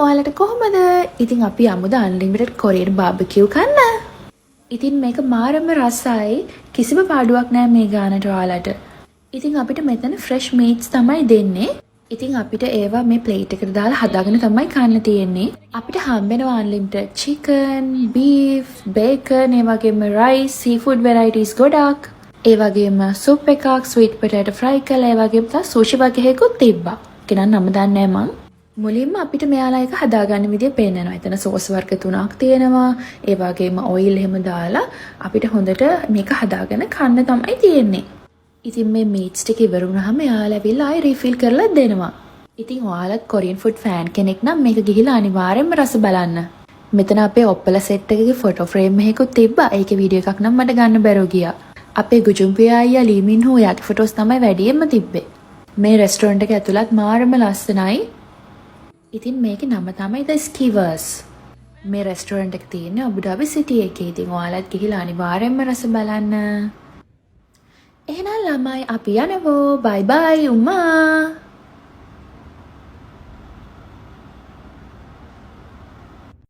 ඔයාලට කොහොමද? ඉතින් අපි යමුද අන්ලිමිටඩ් කොරියන් බාබකියු කන්න? ඉතින් මේක මාරම රසයි. කිසිම පාඩුවක් නෑ මේ ගානට ඔයාලට. ඉතින් අපිට මෙතන ෆ්‍රෙෂ් මීට්ස් තමයි දෙන්නේ. ඉතින් අපිට ඒවා මේ ප්ලේට් එකට දාලා හදාගෙන තමයි කන්න තියෙන්නේ. අපිට හම්බෙනවා අන්ලිමිටඩ් චිකන්, බීෆ්, බේකන්, ඒ වගේම රයිස්, සීෆුඩ් වෙරයිටිස් ගොඩක්. ඒ වගේම සුප් එකක්, ස්වීට් පොටේටෝ ෆ්‍රයි කළා, ඒ වගේම තව සූෂි වගේ එකකුත් තිබ්බා. කෙනා නම දන්නේ මං. මුලින්ම අපිට මෙයාලා එක හදාගන්න විදිය පෙන්නනවා. එතන සෝස් වර්ග 3ක් තියෙනවා. ඒ වගේම ඔයිල් එහෙම දාලා අපිට හොඳට මේක හදාගෙන කන්න තමයි තියෙන්නේ. ඉතින් මේ මීට්ස් ටික ඉවර වුණාම එයාලා ඇවිල්ලා ආයෙ රීෆිල් කරලා දෙනවා. ඉතින් ඔයාලත් කොරියන් ෆුඩ් ෆෑන් කෙනෙක් නම් මේක ගිහිලා අනිවාර්යෙන්ම රස බලන්න. මෙතන අපේ ඔප්පලා සෙට් එකකේ ෆොටෝ ෆ්‍රේම් එකකුත් තිබ්බා. ඒකේ වීඩියෝ එකක් නම් මට ගන්න බැරුව ගියා. අපේ ගුජුම්පියා අයියා ලී මින් හෝ යාගේ ෆොටෝස් තමයි වැඩියෙන්ම තිබ්බේ. මේ රෙස්ටොරන්ට් එක ඇතුළත් මාරම ලස්සනයි. ඉතින් මේකේ නම තමයි The Skivers. මේ රෙස්ටොරන්ට් එක තියෙන්නේ අබුඩාබි සිටි එකේ. ඉතින් ඔයාලත් ගිහිලා අනිවාර්යෙන්ම රස බලන්න. එහෙනම් ළමයි අපි යනවෝ. බයි බයි උම්මා.